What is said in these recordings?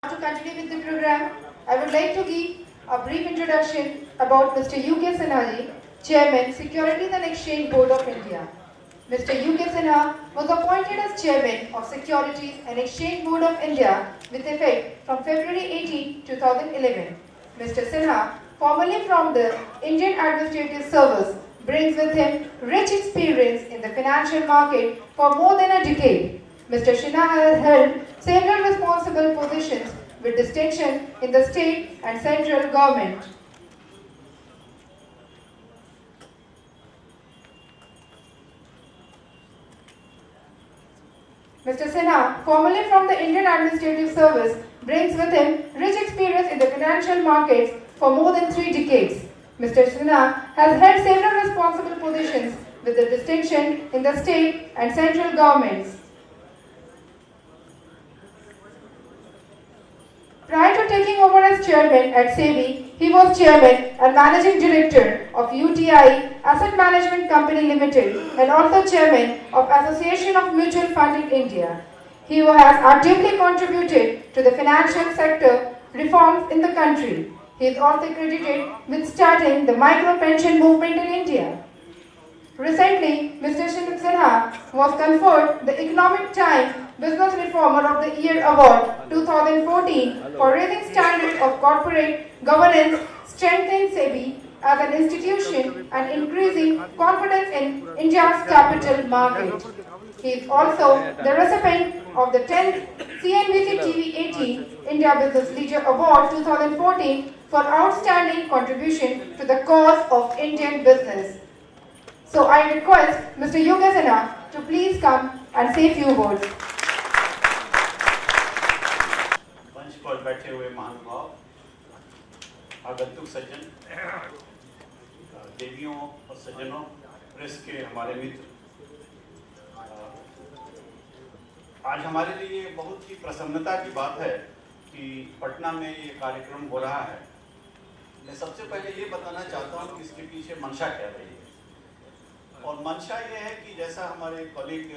To continue with the program, I would like to give a brief introduction about Mr. U.K. Sinha, Chairman, Securities and Exchange Board of India. Mr. U.K. Sinha was appointed as Chairman of Securities and Exchange Board of India with effect from February 18, 2011. Mr. Sinha, formerly from the Indian Administrative Service, brings with him rich experience in the financial market for more than a decade. Mr. Sinha has held several responsible positions with distinction in the state and central government. Mr. Sinha, formerly from the Indian Administrative Service, brings with him rich experience in the financial markets for more than 3 decades. Mr. Sinha has held several responsible positions with the distinction in the state and central governments. Prior to taking over as chairman at SEBI, he was chairman and managing director of UTI Asset Management Company Limited and also chairman of Association of Mutual Fund in India. He has actively contributed to the financial sector reforms in the country. He is also credited with starting the micro pension movement in India. Recently, Mr. Sinha was conferred the Economic Times Business Reformer of the Year Award 2014 for raising standards of corporate governance, strengthening SEBI as an institution and increasing confidence in India's capital market. He is also the recipient of the 10th CNBC TV 18 India Business Leader Award 2014 for outstanding contribution to the cause of Indian business. So I request Mr. U.K. Sinha to please come and say a few words. मंच पर बैठे हुए महानुभाव, आगंतुक सज्जन, देवियों और सज्जनों, press के हमारे मित्र, आज हमारे लिए बहुत ही प्रसन्नता की बात है कि पटना में ये कार्यक्रम हो रहा है। मैं सबसे पहले ये बताना चाहता हूँ कि इसके पीछे मंशा क्या रही है। और मंशा ये है कि जैसा हमारे कॉलीग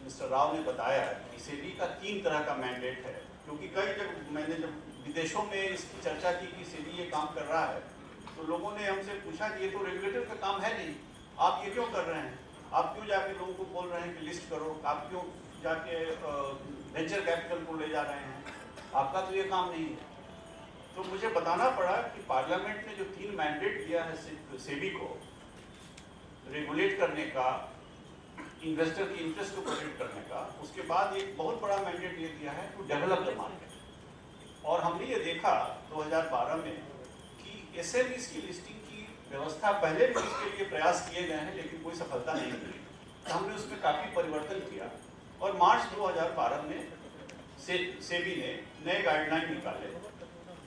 मिस्टर राव ने बताया कि सेबी का 3 तरह का मैंडेट है, क्योंकि कई जगह मैंने जब विदेशों में इसकी चर्चा की कि सेबी ये काम कर रहा है तो लोगों ने हमसे पूछा कि ये तो रेगुलेटर का काम है नहीं, आप ये क्यों कर रहे हैं, आप क्यों जाके लोगों को बोल रहे हैं कि लिस्ट करो, आप क्यों जाके वेंचर कैपिटल को ले जा रहे हैं, आपका तो ये काम नहीं है। तो मुझे बताना पड़ा कि पार्लियामेंट ने जो 3 मैंडेट दिया है सेबी को रेगुलेट करने का, इन्वेस्टर की इंटरेस्ट को प्रोटेक्ट करने का, उसके बाद एक बहुत बड़ा मैंडेट ये दिया है टू डेवलप द मार्केट। और हमने ये देखा 2012 में कि एसएमईज की लिस्टिंग की व्यवस्था पहले भी इसके लिए प्रयास किए गए हैं लेकिन कोई सफलता नहीं मिली, तो हमने उसमें काफ़ी परिवर्तन किया और मार्च 2012 में सेबी ने नए गाइडलाइन निकाले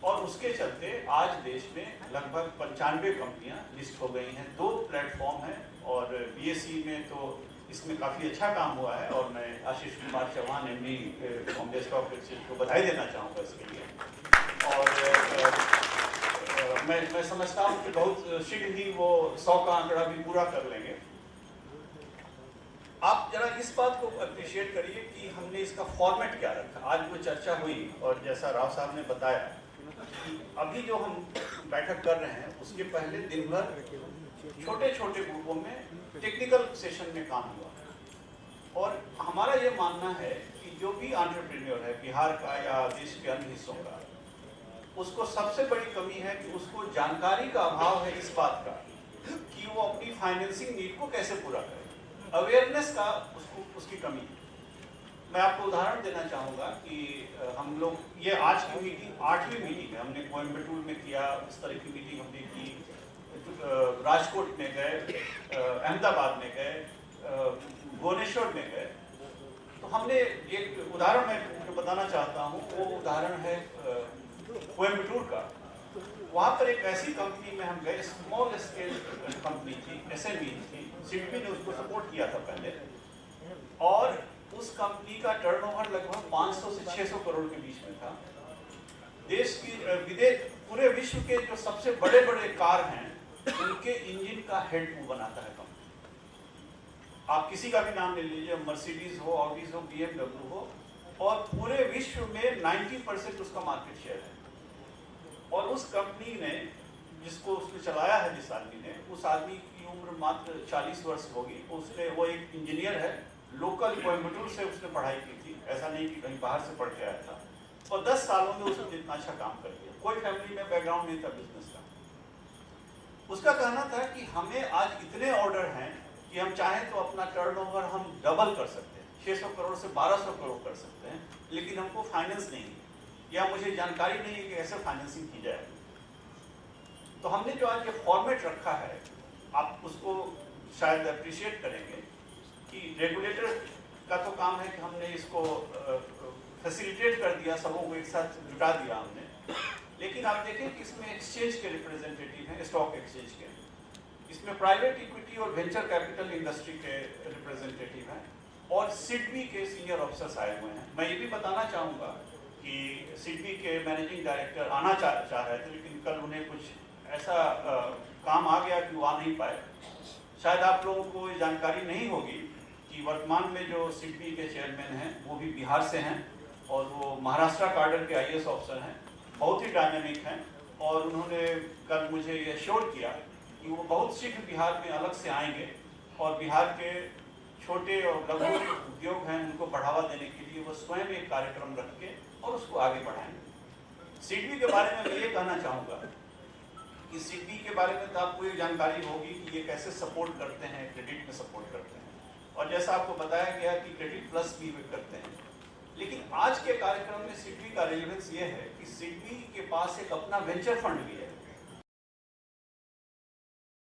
और उसके चलते आज देश में लगभग 95 कंपनियां लिस्ट हो गई हैं। 2 प्लेटफॉर्म हैं और बीएसई में तो इसमें काफ़ी अच्छा काम हुआ है और मैं Ashish Kumar Chauhan MD Bombay stock exchange को बधाई देना चाहूँगा इसके लिए। और मैं समझता हूँ कि बहुत शीघ्र ही वो 100 का आंकड़ा भी पूरा कर लेंगे। आप जरा इस बात को अप्रिशिएट करिए कि हमने इसका फॉर्मेट क्या रखा। आज वो चर्चा हुई और जैसा राव साहब ने बताया कि अभी जो हम बैठक कर रहे हैं उसके पहले दिन भर छोटे छोटे ग्रुपों में टेक्निकल सेशन में काम हुआ और हमारा ये मानना है कि जो भी एंटरप्रेन्योर है बिहार का या देश के अन्य हिस्सों का, उसको सबसे बड़ी कमी है कि उसको जानकारी का अभाव है इस बात का कि वो अपनी फाइनेंसिंग नीड को कैसे पूरा करे, अवेयरनेस का उसकी कमी है। मैं आपको उदाहरण देना चाहूँगा कि हम लोग ये आज की मीटिंग 8वीं मीटिंग है, हमने कोयम्बटूर में किया, इस तरह की मीटिंग हमने की, राजकोट में गए, अहमदाबाद में गए, भुवनेश्वर में गए। तो हमने एक उदाहरण मैं बताना चाहता हूँ, वो उदाहरण है कोयम्बटूर का। वहाँ पर एक ऐसी कंपनी में हम गए, स्मॉल स्केल कंपनी थी, एसएमई थी, सिडबी ने उसको सपोर्ट किया था पहले और उस कंपनी का टर्नओवर लगभग 500 से 600 करोड़ के बीच में था। देश की पूरे विश्व के जो सबसे बड़े बड़े कार हैं उनके इंजन का हेड वो बनाता है कंपनी। आप किसी का भी नाम ले लीजिए, मर्सिडीज हो, ऑडीज हो, बीएमडब्ल्यू हो, और पूरे विश्व में 90% उसका मार्केट शेयर है। और उस कंपनी ने, जिसको उसने चलाया है, जिस आदमी ने, उस आदमी की उम्र मात्र 40 वर्ष होगी। उसने, वो एक इंजीनियर है, लोकल कोयम्बटूर से उसने पढ़ाई की थी, ऐसा नहीं कि कहीं बाहर से पढ़ के आया था। और 10 सालों में उसने इतना अच्छा काम कर दिया। कोई फैमिली में बैकग्राउंड नहीं था बिजनेस का। उसका कहना था कि हमें आज इतने ऑर्डर हैं कि हम चाहें तो अपना टर्नओवर हम डबल कर सकते हैं, 600 करोड़ से 1200 करोड़ कर सकते हैं, लेकिन हमको फाइनेंस नहीं है, या मुझे जानकारी नहीं है कि कैसे फाइनेंसिंग की जाए। तो हमने जो आज ये फॉर्मेट रखा है, आप उसको शायद अप्रिशिएट करेंगे कि रेगुलेटर का तो काम है कि हमने इसको फैसिलिटेट कर दिया, सबों को एक साथ जुटा दिया हमने। लेकिन आप देखें कि इसमें एक्सचेंज के रिप्रेजेंटेटिव हैं, स्टॉक एक्सचेंज के, इसमें प्राइवेट इक्विटी और वेंचर कैपिटल इंडस्ट्री के रिप्रेजेंटेटिव हैं, और सिडबी के सीनियर ऑफिसर्स आए हुए हैं। मैं ये भी बताना चाहूँगा कि सिडबी के मैनेजिंग डायरेक्टर आना चाह रहे थे, लेकिन कल उन्हें कुछ ऐसा काम आ गया कि वो आ नहीं पाए। शायद आप लोगों को ये जानकारी नहीं होगी कि वर्तमान में जो सिडबी के चेयरमैन हैं वो भी बिहार से हैं, और वो महाराष्ट्र कार्डर के IAS ऑफिसर हैं, बहुत ही डायनेमिक हैं। और उन्होंने कल मुझे ये श्योर किया कि वो बहुत शीघ्र बिहार में अलग से आएंगे, और बिहार के छोटे और लघु उद्योग हैं उनको बढ़ावा देने के लिए वो स्वयं एक कार्यक्रम रख के और उसको आगे बढ़ाएंगे। सिडबी के बारे में मैं ये कहना चाहूँगा कि सिडबी के बारे में तो आपको ये जानकारी होगी कि ये कैसे सपोर्ट करते हैं, क्रेडिट में सपोर्ट करते हैं, और जैसा आपको बताया गया कि क्रेडिट प्लस भी वे करते हैं। लेकिन आज के कार्यक्रम में सिडबी का रेलेवेंस ये है कि सिडबी के पास एक अपना वेंचर फंड भी है।